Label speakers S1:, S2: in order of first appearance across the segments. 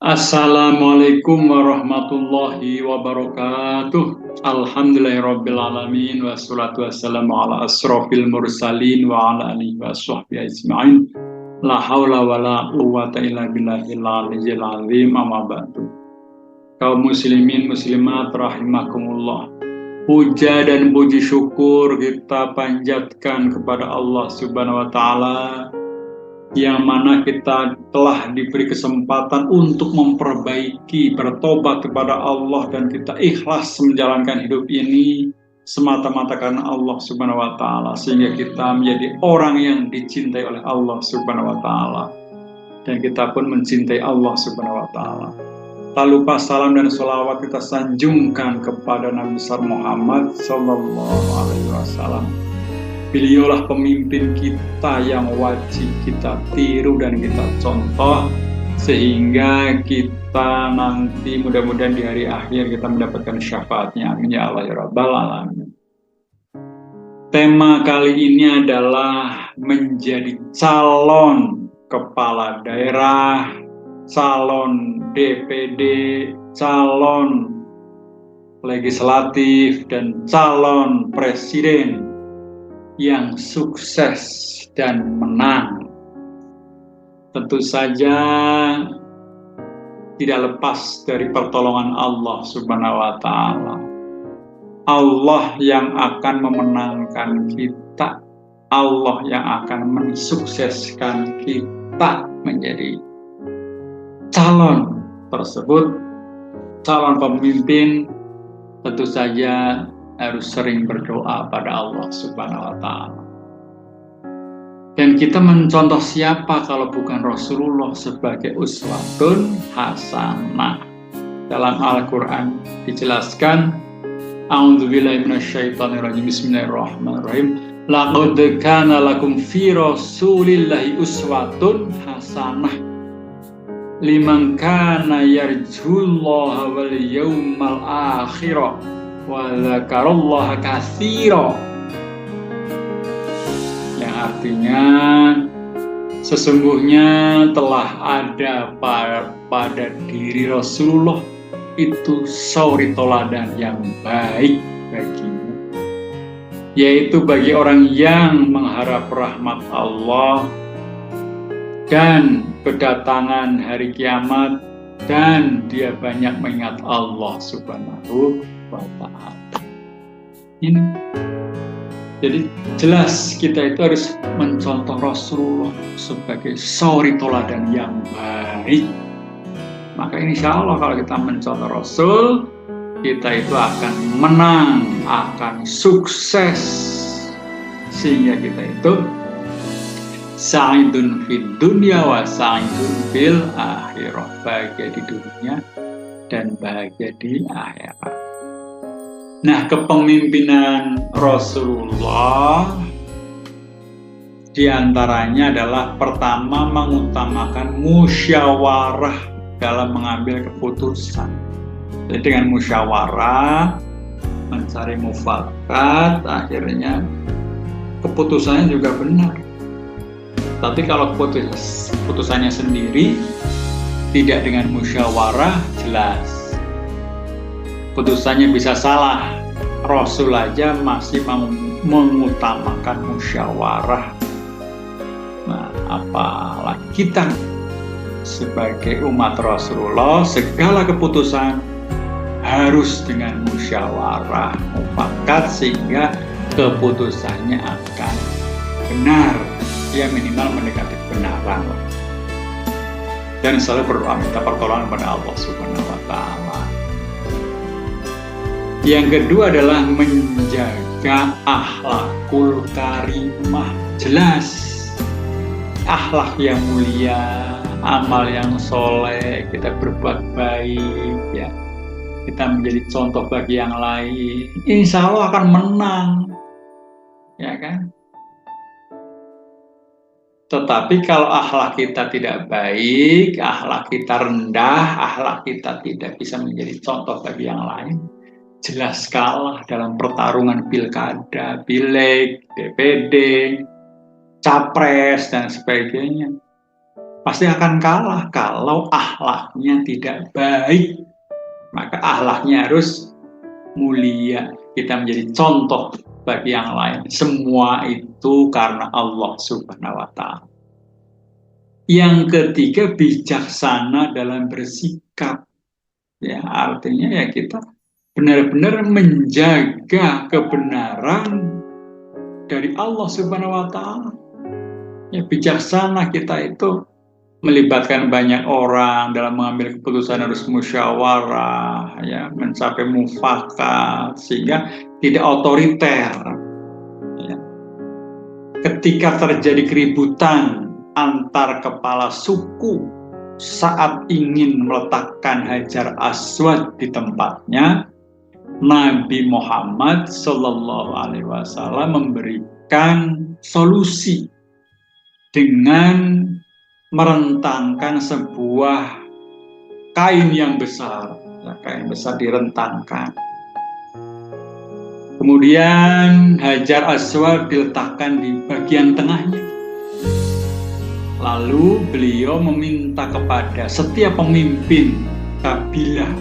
S1: Assalamualaikum warahmatullahi wabarakatuh. Alhamdulillahirabbil alamin wassalatu wassalamu ala asrofil mursalin wa ala alihi washabbihi ajmain. La haula wala quwwata illa billahil aliyyil azim. Amma ba'du. Kaum muslimin muslimat rahimakumullah. Puja dan puji syukur kita panjatkan kepada Allah Subhanahu wa taala, yang mana kita telah diberi kesempatan untuk memperbaiki, bertobat kepada Allah, dan kita ikhlas menjalankan hidup ini semata-mata karena Allah Subhanahu wa taala, sehingga kita menjadi orang yang dicintai oleh Allah Subhanahu wa taala, dan kita pun mencintai Allah Subhanahu wa taala. Tak lupa salam dan sholawat kita sanjungkan kepada Nabi besar Muhammad sallallahu alaihi wasallam. Beliaulah pemimpin kita yang wajib kita tiru dan kita contoh, sehingga kita nanti mudah-mudahan di hari akhir kita mendapatkan syafaatnya. Amin ya Allah ya Rabbal alamin. Tema kali ini adalah menjadi calon kepala daerah, calon DPD, calon legislatif, dan calon presiden yang sukses dan menang. Tentu saja tidak lepas dari pertolongan Allah Subhanahu wa taala. Allah yang akan memenangkan kita, Allah yang akan mensukseskan kita menjadi calon tersebut, calon pemimpin. Tentu saja harus sering berdoa pada Allah Subhanahu wa taala. Dan kita mencontoh siapa kalau bukan Rasulullah sebagai uswatun hasanah. Dalam Al-Qur'an dijelaskan, A'udzubillahi minasyaitonirrajim. Bismillahirrahmanirrahim. Laqad kana lakum fi Rasulillahi uswatun hasanah liman kana yarjullaha wal yawmal akhir wa dzakarallaha katsira, yang artinya sesungguhnya telah ada pada diri Rasulullah itu suri toladan yang baik bagimu, yaitu bagi orang yang mengharap rahmat Allah dan kedatangan hari kiamat, dan dia banyak mengingat Allah Subhanahu wa ta'ala. Ini jadi jelas kita itu harus mencontoh Rasulullah sebagai suri toladan yang baik. Maka insya Allah kalau kita mencontoh Rasul, kita itu akan menang, akan sukses, sehingga kita itu sa'idun fid dunya wa sa'idun fil akhirah, bahagia di dunia dan bahagia di akhirat. Nah, kepemimpinan Rasulullah diantaranya adalah pertama, mengutamakan musyawarah dalam mengambil keputusan. Jadi dengan musyawarah, mencari mufakat, akhirnya keputusannya juga benar. Tapi kalau keputusannya sendiri tidak dengan musyawarah, jelas putusannya bisa salah. Rasul aja masih mengutamakan musyawarah. Nah, apalagi kita sebagai umat Rasulullah, segala keputusan harus dengan musyawarah mufakat, sehingga keputusannya akan benar, ya minimal mendekati kebenaran. Dan selalu berdoa minta pertolongan kepada Allah Subhanahu wa taala. Yang kedua adalah menjaga akhlakul karimah. Jelas akhlak yang mulia, amal yang soleh, kita berbuat baik, ya, kita menjadi contoh bagi yang lain, insya Allah akan menang, ya kan? Tetapi kalau akhlak kita tidak baik, akhlak kita rendah, akhlak kita tidak bisa menjadi contoh bagi yang lain, jelas kalah dalam pertarungan pilkada, pileg, DPD, capres, dan sebagainya. pasti akan kalah kalau akhlaknya tidak baik. Maka akhlaknya harus mulia. Kita menjadi contoh bagi yang lain. Semua itu karena Allah Subhanahu wa Ta'ala. Yang ketiga, bijaksana dalam bersikap. Ya, artinya ya kita benar-benar menjaga kebenaran dari Allah Subhanahu wa Ta'ala. Ya, bijaksana kita itu melibatkan banyak orang dalam mengambil keputusan, harus musyawarah, ya, mencapai mufakat sehingga tidak otoriter. Ya. Ketika terjadi keributan antar kepala suku saat ingin meletakkan Hajar Aswad di tempatnya, Nabi Muhammad Shallallahu Alaihi Wasallam memberikan solusi dengan merentangkan sebuah kain yang besar, kain besar direntangkan. Kemudian Hajar Aswad diletakkan di bagian tengahnya. Lalu beliau meminta kepada setiap pemimpin kabilah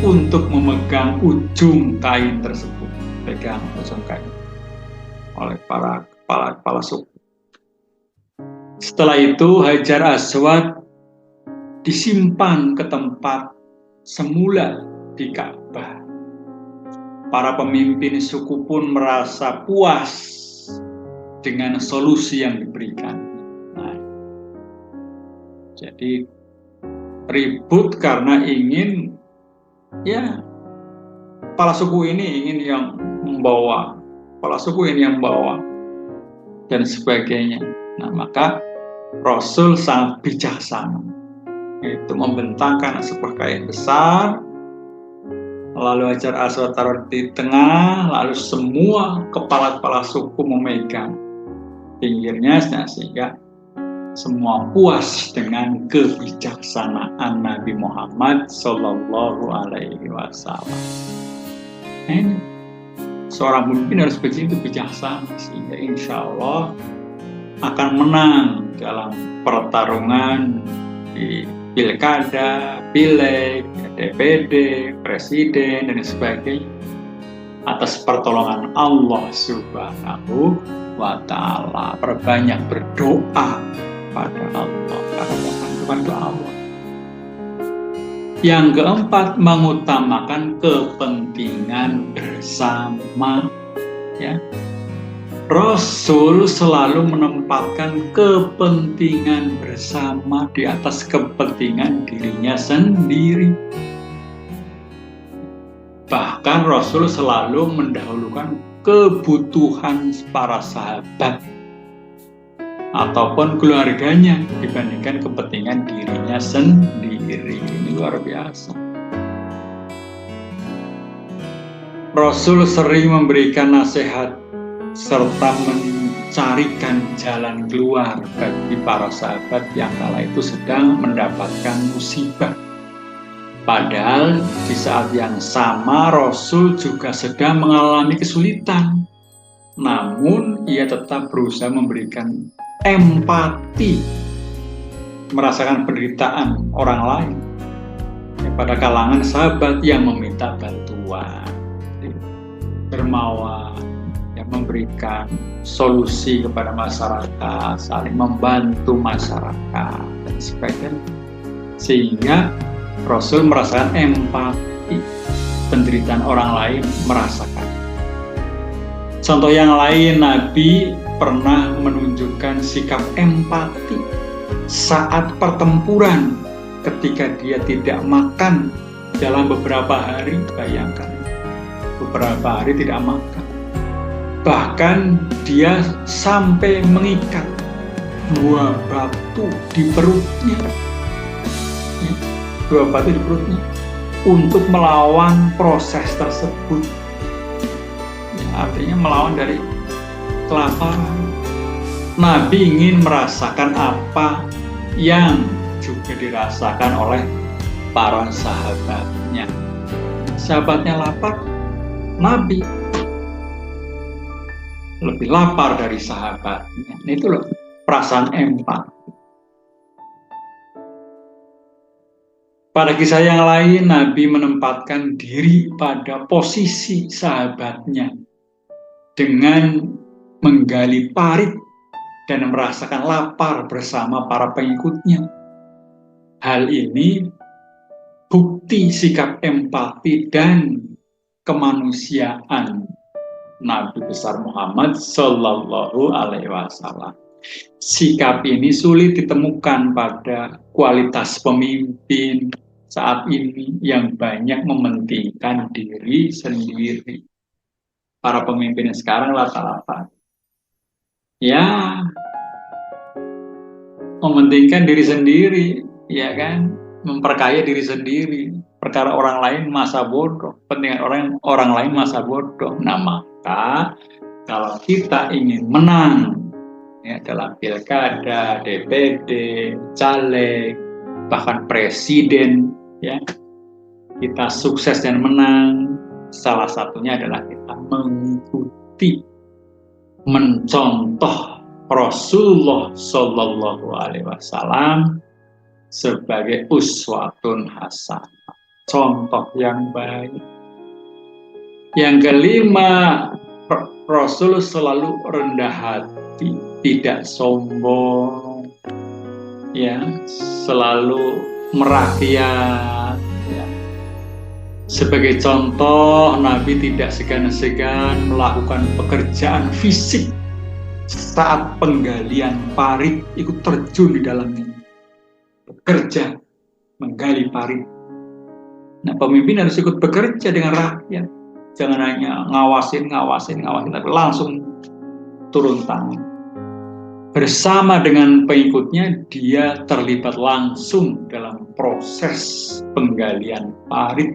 S1: untuk memegang ujung kain tersebut, pegang ujung kain oleh para kepala suku. Setelah itu Hajar Aswad disimpan ke tempat semula di Ka'bah. Para pemimpin suku pun merasa puas dengan solusi yang diberikan. Nah, jadi ribut karena ingin, ya, kepala suku ini ingin yang membawa, kepala suku ini yang membawa, dan sebagainya. Nah, maka Rasul sangat bijaksana, itu membentangkan sebuah kain besar, lalu Hajar Aswad taruh di tengah, lalu semua kepala-kepala suku memegang pinggirnya, sehingga semua puas dengan kebijaksanaan Nabi Muhammad Shallallahu Alaihi Wasallam. Seorang pemimpin harus begitu bijaksana sehingga insya Allah akan menang dalam pertarungan di pilkada, pileg, DPD, presiden, dan sebagainya atas pertolongan Allah Subhanahu wa Ta'ala. Perbanyak berdoa pada Allah, kepada Allah. Yang keempat, mengutamakan kepentingan bersama. Ya, Rasul selalu menempatkan kepentingan bersama di atas kepentingan dirinya sendiri. Bahkan Rasul selalu mendahulukan kebutuhan para sahabat ataupun keluarganya dibandingkan kepentingan dirinya sendiri. Ini luar biasa. Rasul sering memberikan nasihat serta mencarikan jalan keluar bagi para sahabat yang kala itu sedang mendapatkan musibah. Padahal di saat yang sama Rasul juga sedang mengalami kesulitan. Namun ia tetap berusaha memberikan empati, merasakan penderitaan orang lain pada kalangan sahabat yang meminta bantuan, dermawan, memberikan solusi kepada masyarakat, saling membantu masyarakat dan sebagainya, sehingga Rasul merasakan empati, penderitaan orang lain merasakan. Contoh yang lain, Nabi pernah menunjukkan sikap empati saat pertempuran ketika dia tidak makan dalam beberapa hari. Bayangkan, beberapa hari tidak makan. Bahkan dia sampai mengikat 2 batu di perutnya, 2 batu di perutnya untuk melawan proses tersebut. Artinya melawan dari kelaparan. Nabi ingin merasakan apa yang juga dirasakan oleh para sahabatnya. Sahabatnya lapar, Nabi lebih lapar dari sahabatnya. Itu loh perasaan empati. Pada kisah yang lain, Nabi menempatkan diri pada posisi sahabatnya dengan menggali parit dan merasakan lapar bersama para pengikutnya. Hal ini bukti sikap empati dan kemanusiaan Nabi besar Muhammad Sallallahu Alaihi Wasallam. Sikap ini sulit ditemukan pada kualitas pemimpin saat ini yang banyak mementingkan diri sendiri. Para pemimpin sekarang rata-rata ya mementingkan diri sendiri, ya kan, memperkaya diri sendiri. Perkara orang lain masa bodoh, pentingan orang lain masa bodoh. Nah, maka kalau kita ingin menang ya dalam pilkada, DPD, caleg, bahkan presiden, ya kita sukses dan menang, salah satunya adalah kita mengikuti, mencontoh Rasulullah Shallallahu Alaihi Wasallam sebagai uswatun hasanah, contoh yang baik. Yang kelima, Rasul selalu rendah hati, tidak sombong, ya, selalu merakyat. Ya. Sebagai contoh, Nabi tidak segan-segan melakukan pekerjaan fisik saat penggalian parit, ikut terjun di dalamnya, bekerja, menggali parit. Nah, pemimpin harus ikut bekerja dengan rakyat, jangan hanya ngawasin, tapi langsung turun tangan. Bersama dengan pengikutnya, dia terlibat langsung dalam proses penggalian parit,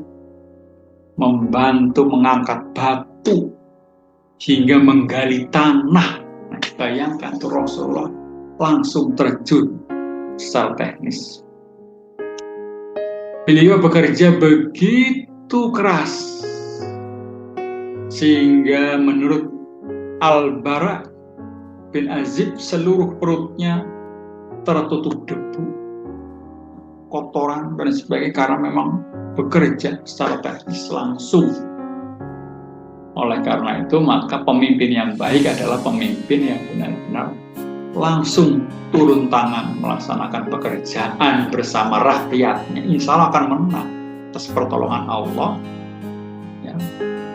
S1: membantu mengangkat batu hingga menggali tanah. Nah, bayangkan tuh Rasulullah langsung terjun secara teknis. Beliau bekerja begitu keras sehingga menurut Al-Bara bin Azib seluruh perutnya tertutup debu, kotoran dan sebagainya karena memang bekerja secara teknis langsung. Oleh karena itu, maka pemimpin yang baik adalah pemimpin yang benar-benar langsung turun tangan melaksanakan pekerjaan bersama rakyatnya. Insya Allah akan menang atas pertolongan Allah. Ya,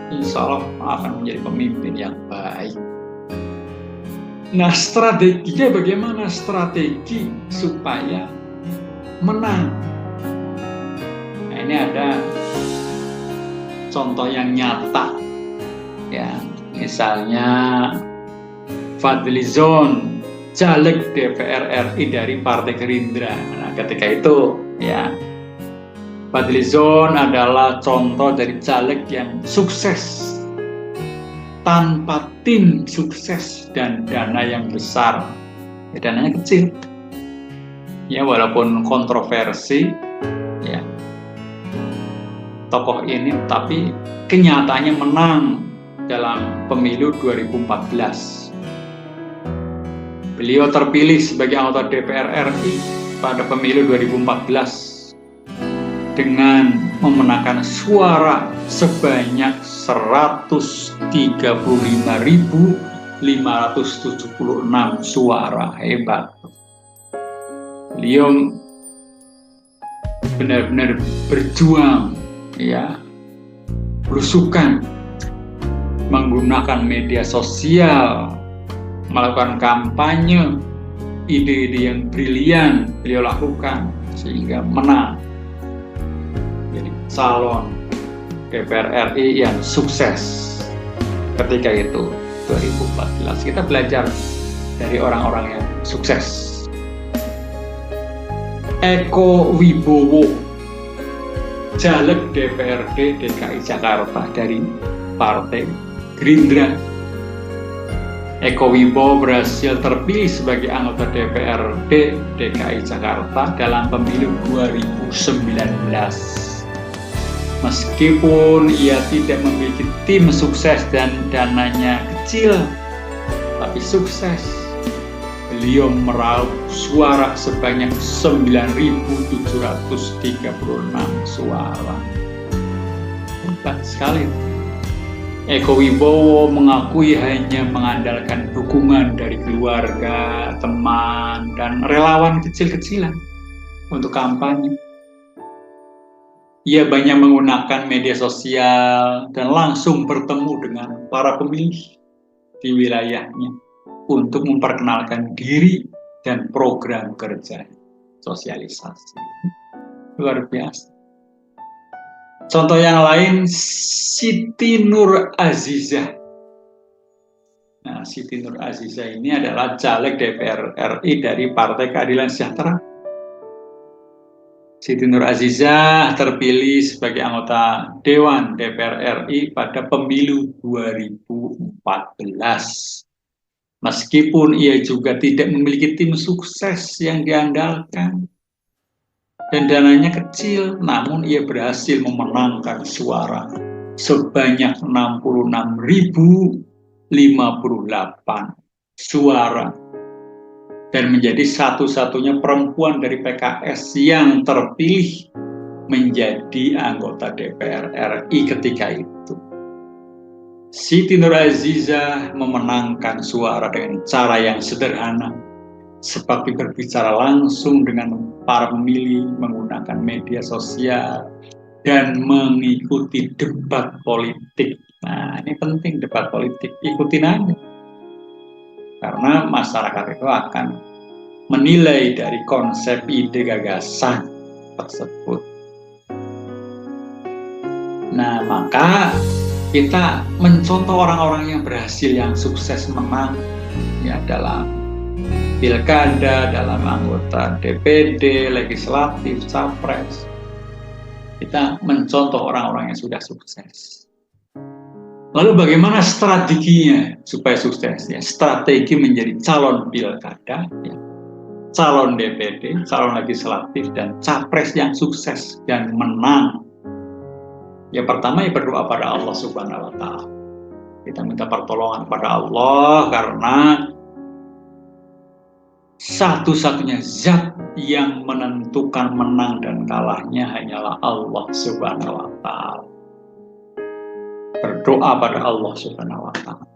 S1: insya Allah akan menjadi pemimpin yang baik. Nah, strateginya bagaimana? Strategi supaya menang. Nah, ini ada contoh yang nyata. Ya, misalnya Fadlizon, caleg DPR RI dari Partai Gerindra. Nah, ketika itu, ya, Fadlizon adalah contoh dari caleg yang sukses tanpa tim sukses dan dana yang besar. Ya, dananya kecil. Ya, walaupun kontroversi, ya, tokoh ini tapi kenyataannya menang dalam pemilu 2014. Beliau terpilih sebagai anggota DPR RI pada pemilu 2014 dengan memenangkan suara sebanyak 135.576 suara. Hebat. Beliau benar-benar berjuang, ya, belusukan, menggunakan media sosial, melakukan kampanye, ide-ide yang brilian beliau lakukan sehingga menang jadi calon DPR RI yang sukses ketika itu 2014. Kita belajar dari orang-orang yang sukses. Eko Wibowo, caleg DPRD DKI Jakarta dari Partai Gerindra. Eko Wibowo berhasil terpilih sebagai anggota DPRD DKI Jakarta dalam pemilu 2019. Meskipun ia tidak memiliki tim sukses dan dananya kecil, tapi sukses. beliau meraup suara sebanyak 9.736 suara. Hebat sekali. Eko Wibowo mengakui hanya mengandalkan dukungan dari keluarga, teman, dan relawan kecil-kecilan untuk kampanye. Ia banyak menggunakan media sosial dan langsung bertemu dengan para pemilih di wilayahnya untuk memperkenalkan diri dan program kerja sosialisasi. Luar biasa. Contoh yang lain, Siti Nur Azizah. Nah, Siti Nur Azizah ini adalah caleg DPR RI dari Partai Keadilan Sejahtera. Siti Nur Azizah terpilih sebagai anggota Dewan DPR RI pada pemilu 2014. Meskipun ia juga tidak memiliki tim sukses yang diandalkan dan dananya kecil, namun ia berhasil memenangkan suara sebanyak 66.058 suara dan menjadi satu-satunya perempuan dari PKS yang terpilih menjadi anggota DPR RI ketika itu. Siti Nur Azizah memenangkan suara dengan cara yang sederhana, seperti berbicara langsung dengan para pemilih menggunakan media sosial dan mengikuti debat politik. Nah, ini penting, debat politik, ikutin aja. Karena masyarakat itu akan menilai dari konsep ide gagasan tersebut. Nah, maka kita mencontoh orang-orang yang berhasil, yang sukses menang ya dalam pilkada, dalam anggota DPD, legislatif, capres. Kita mencontoh orang-orang yang sudah sukses. Lalu bagaimana strateginya supaya sukses? Ya, strategi menjadi calon pilkada, ya, calon DPD, calon legislatif, dan capres yang sukses dan menang. Yang pertama, ya berdoa pada Allah Subhanahu wa Ta'ala. Kita minta pertolongan pada Allah karena satu-satunya zat yang menentukan menang dan kalahnya hanyalah Allah Subhanahu wa Ta'ala. Berdoa pada Allah Subhanahu wa Ta'ala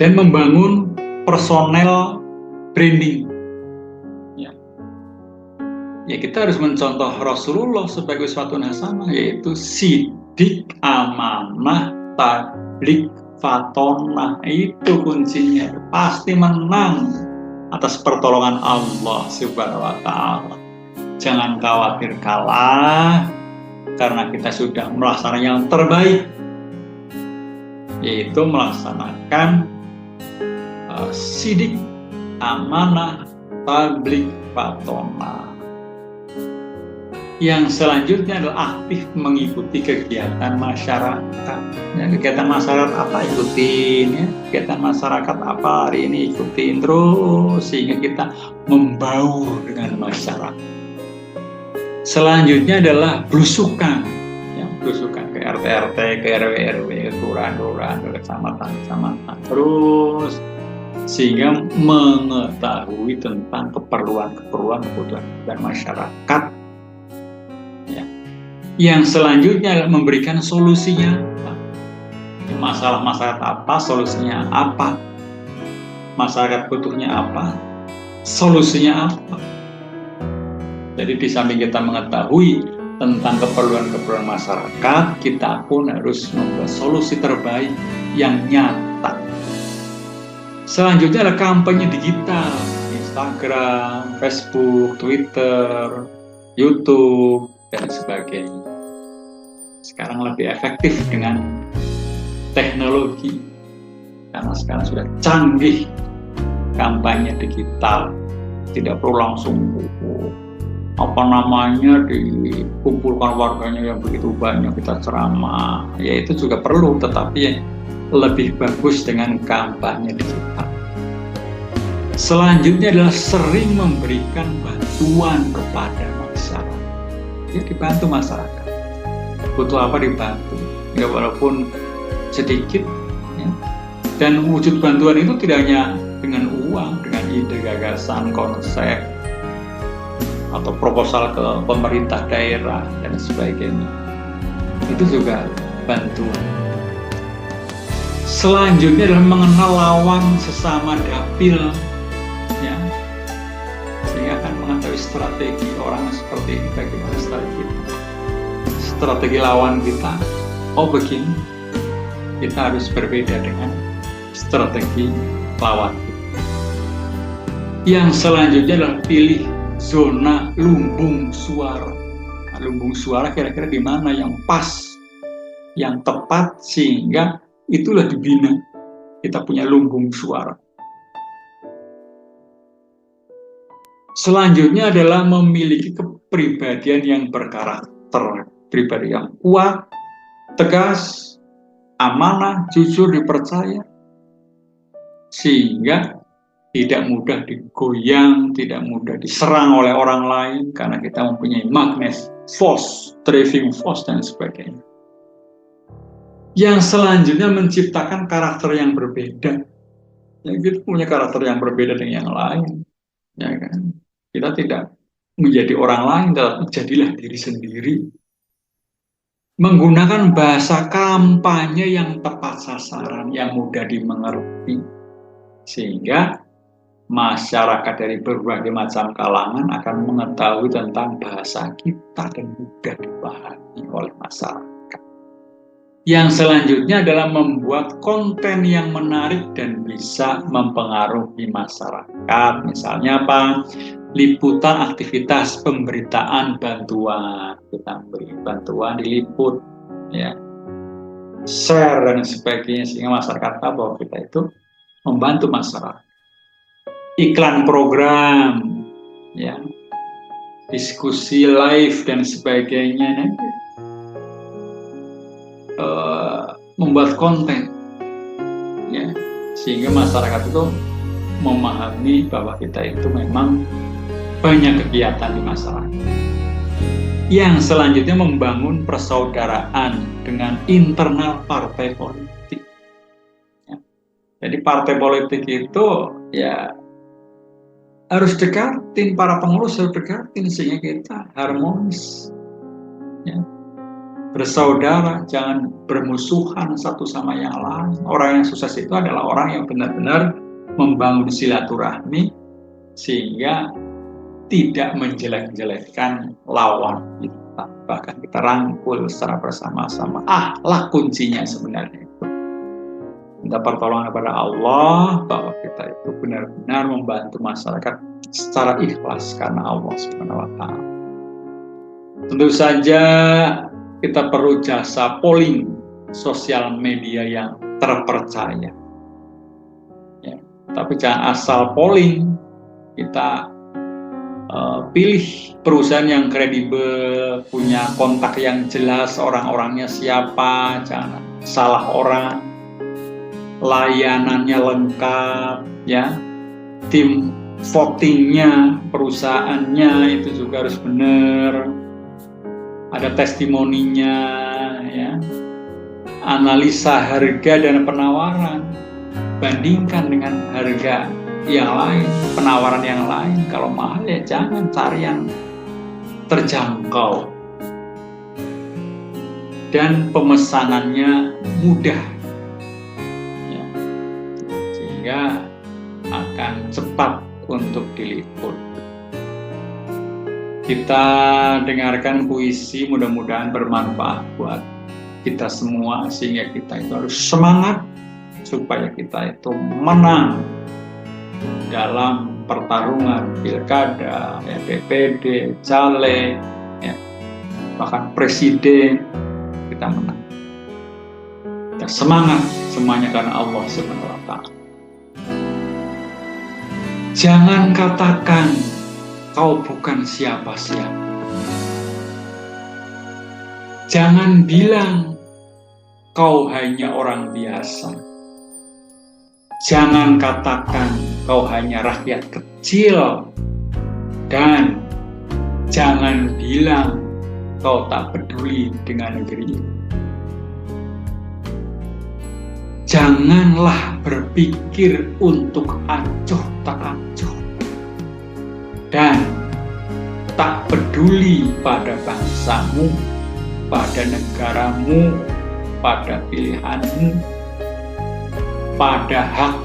S1: dan membangun personel branding. Ya, kita harus mencontoh Rasulullah sebagai uswatun hasanah, yaitu sidik, amanah, tabligh, fatonah. Itu kuncinya, pasti menang atas pertolongan Allah Subhanahu wa Ta'ala. Jangan khawatir kalah, karena kita sudah melaksanakan yang terbaik, yaitu melaksanakan sidik, amanah, tabligh, fatonah. Yang selanjutnya adalah aktif mengikuti kegiatan masyarakat. Ya, kegiatan masyarakat apa ikutin, ya. Kegiatan masyarakat apa hari ini ikutin terus sehingga kita membaur dengan masyarakat. Selanjutnya adalah belusukan, ya, belusukan ke RT-RT, ke RW-RW, ke kelurahan-kelurahan, ke kecamatan-kecamatan terus sehingga mengetahui tentang keperluan-kebutuhan masyarakat. Yang selanjutnya adalah memberikan solusinya. Masalah masyarakat apa, solusinya apa. Masyarakat butuhnya apa, solusinya apa. Jadi di samping kita mengetahui tentang keperluan masyarakat, kita pun harus membuat solusi terbaik yang nyata. Selanjutnya adalah kampanye digital. Instagram, Facebook, Twitter, YouTube, dan sebagainya. Sekarang lebih efektif dengan teknologi karena sekarang sudah canggih kampanye digital, tidak perlu langsung dikumpulkan warganya yang begitu banyak kita ceramah. Ya itu juga perlu, tetapi lebih bagus dengan kampanye digital. Selanjutnya adalah sering memberikan bantuan kepada masyarakat. Ya, dibantu masyarakat, butuh apa dibantu, ya walaupun sedikit, ya. Dan wujud bantuan itu tidak hanya dengan uang, dengan ide, gagasan, konsep, atau proposal ke pemerintah daerah dan sebagainya. Itu juga bantuan. Selanjutnya adalah mengenal lawan sesama dapil, ya, sehingga akan mengetahui strategi orang seperti ini, bagaimana strategi kita, strategi lawan kita. Oh begini, kita harus berbeda dengan strategi lawan kita. Yang selanjutnya adalah pilih zona lumbung suara. Nah, lumbung suara kira-kira di mana yang pas, yang tepat, sehingga itulah dibina. Kita punya lumbung suara. Selanjutnya adalah memiliki kepribadian yang berkarakter, pribadi yang kuat, tegas, amanah, jujur, dipercaya, sehingga tidak mudah digoyang, tidak mudah diserang oleh orang lain, karena kita mempunyai magnet force, driving force, dan sebagainya. Yang selanjutnya menciptakan karakter yang berbeda. Ya, kita punya karakter yang berbeda dengan yang lain, ya kan? Kita tidak menjadi orang lain, tetapi jadilah diri sendiri. Menggunakan bahasa kampanye yang tepat sasaran, yang mudah dimengerti, sehingga masyarakat dari berbagai macam kalangan akan mengetahui tentang bahasa kita dan mudah dipahami oleh masyarakat. Yang selanjutnya adalah membuat konten yang menarik dan bisa mempengaruhi masyarakat. Misalnya apa? Liputan aktivitas pemberitaan bantuan. Kita beri bantuan, diliput, ya, share dan sebagainya, sehingga masyarakat tahu bahwa kita itu membantu masyarakat. Iklan program, ya, diskusi live dan sebagainya, membuat konten, ya, sehingga masyarakat itu memahami bahwa kita itu memang banyak kegiatan di masyarakat. Yang selanjutnya membangun persaudaraan dengan internal partai politik. Ya. Jadi partai politik itu ya harus dekatin, para pengurus harus dekatin sehingga kita harmonis, ya. Bersaudara, jangan bermusuhan satu sama yang lain. Orang yang sukses itu adalah orang yang benar-benar membangun silaturahmi sehingga tidak menjelek-jelekkan lawan kita, bahkan kita rangkul secara bersama-sama. Lah kuncinya sebenarnya itu minta pertolongan kepada Allah bahwa kita itu benar-benar membantu masyarakat secara ikhlas karena Allah Subhanahu wa Ta'ala. Tentu saja kita perlu jasa polling sosial media yang terpercaya, ya, tapi jangan asal polling. Kita pilih perusahaan yang kredibel, punya kontak yang jelas, orang-orangnya siapa, jangan salah orang, layanannya lengkap, ya, tim votingnya, perusahaannya itu juga harus benar, ada testimoninya, ya, analisa harga dan penawaran, bandingkan dengan harga yang lain, penawaran yang lain. Kalau mahal ya jangan, cari yang terjangkau dan pemesanannya mudah, ya, sehingga akan cepat untuk diliput. Kita dengarkan puisi, mudah-mudahan bermanfaat buat kita semua, sehingga kita itu harus semangat supaya kita itu menang dalam pertarungan pilkada, ya, DPD, caleg, ya, bahkan presiden, kita menang. Kita semangat semuanya karena Allah Subhanahu wa Ta'ala. Jangan katakan kau bukan siapa-siapa. Jangan bilang kau hanya orang biasa. Jangan katakan kau hanya rakyat kecil, dan jangan bilang kau tak peduli dengan negeri. Janganlah berpikir untuk acuh tak acuh dan tak peduli pada bangsamu, pada negaramu, pada pilihanmu, pada hak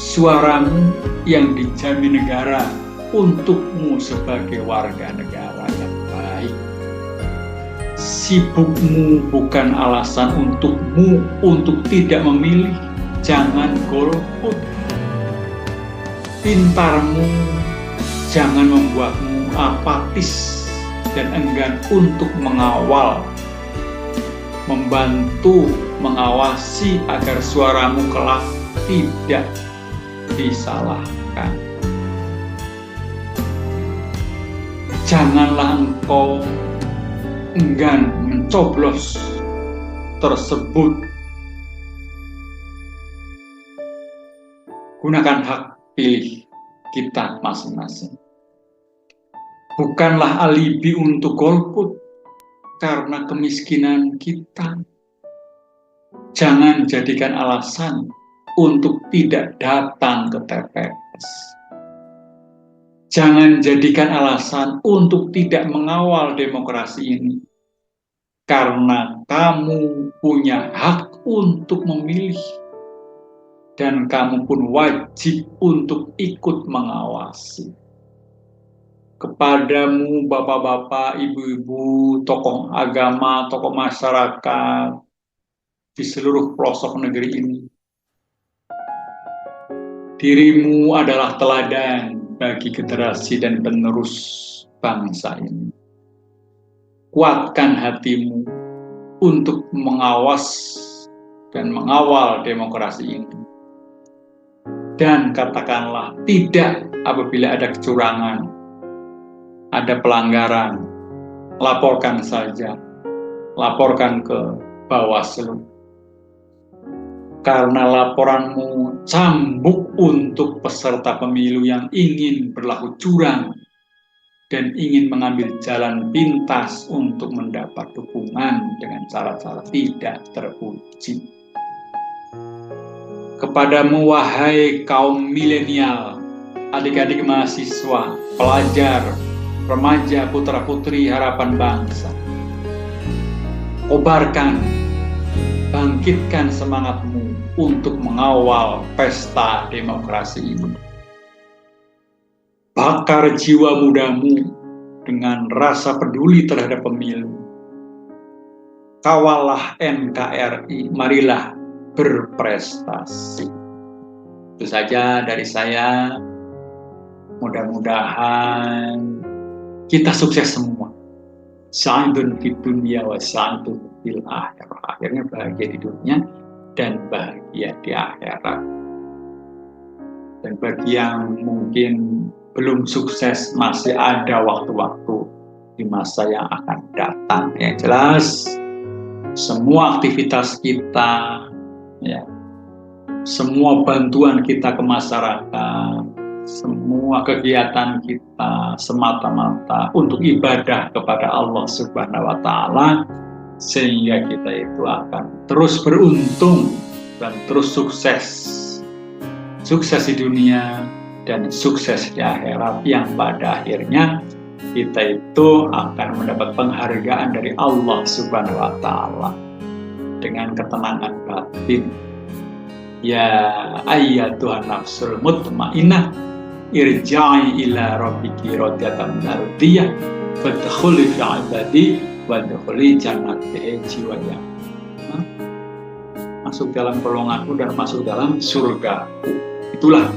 S1: suaramu yang dijamin negara untukmu sebagai warga negara yang baik. Sibukmu bukan alasan untukmu untuk tidak memilih, jangan golput. Pintarmu jangan membuatmu apatis dan enggan untuk mengawal, membantu, mengawasi agar suaramu kelak tidak disalahkan. Janganlah engkau enggan mencoblos tersebut. Gunakan hak pilih kita masing-masing. Bukanlah alibi untuk golput karena kemiskinan kita. Jangan jadikan alasan untuk tidak datang ke TPS. Jangan jadikan alasan untuk tidak mengawal demokrasi ini. Karena kamu punya hak untuk memilih. Dan kamu pun wajib untuk ikut mengawasi. Kepadamu bapak-bapak, ibu-ibu, tokoh agama, tokoh masyarakat di seluruh pelosok negeri ini. Dirimu adalah teladan bagi generasi dan penerus bangsa ini. Kuatkan hatimu untuk mengawas dan mengawal demokrasi ini. Dan katakanlah tidak apabila ada kecurangan, ada pelanggaran, laporkan saja, laporkan ke Bawaslu. Karena laporanmu cambuk untuk peserta pemilu yang ingin berlaku curang dan ingin mengambil jalan pintas untuk mendapat dukungan dengan cara-cara tidak terpuji. Kepadamu wahai kaum milenial, adik-adik mahasiswa, pelajar, remaja, putra-putri harapan bangsa. Kobarkan, bangkitkan semangatmu untuk mengawal pesta demokrasi ini. Bakar jiwa mudamu dengan rasa peduli terhadap pemilu. Kawallah NKRI, marilah berprestasi. Itu saja dari saya. Mudah-mudahan kita sukses semua. Sa'idun fid dunya wa sa'idun fil akhirah. Akhirnya bahagia di dunia dan bahagia di akhirat. Dan bagi yang mungkin belum sukses, masih ada waktu-waktu di masa yang akan datang. Yang jelas, semua aktivitas kita, ya, semua bantuan kita ke masyarakat, semua kegiatan kita semata-mata untuk ibadah kepada Allah Subhanahu wa Ta'ala, sehingga kita itu akan terus beruntung dan terus sukses. Sukses di dunia dan sukses di akhirat, yang pada akhirnya kita itu akan mendapat penghargaan dari Allah Subhanahu wa Ta'ala dengan ketenangan batin. Ya ayyatuhan nafsul mutmainnah, irja'i ila rabbiki radiyatan mardiyah, fadkhuli fi ibadi wadkhuli jannati jiwaya. Masuk dalam golonganku dan masuk dalam surga. Itulah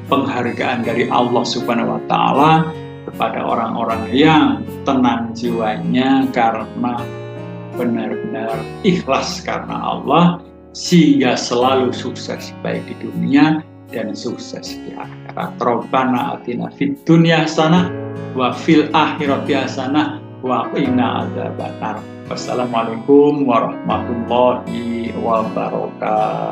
S1: penghargaan dari Allah Subhanahu wa Ta'ala kepada orang-orang yang tenang jiwanya karena benar-benar ikhlas karena Allah, sehingga selalu sukses baik di dunia dan sukses di akhirat. Rabbana atina fid dunya hasanah wa fil akhirati hasanah wa qina adzabannar. Wassalamualaikum warahmatullahi wabarakatuh.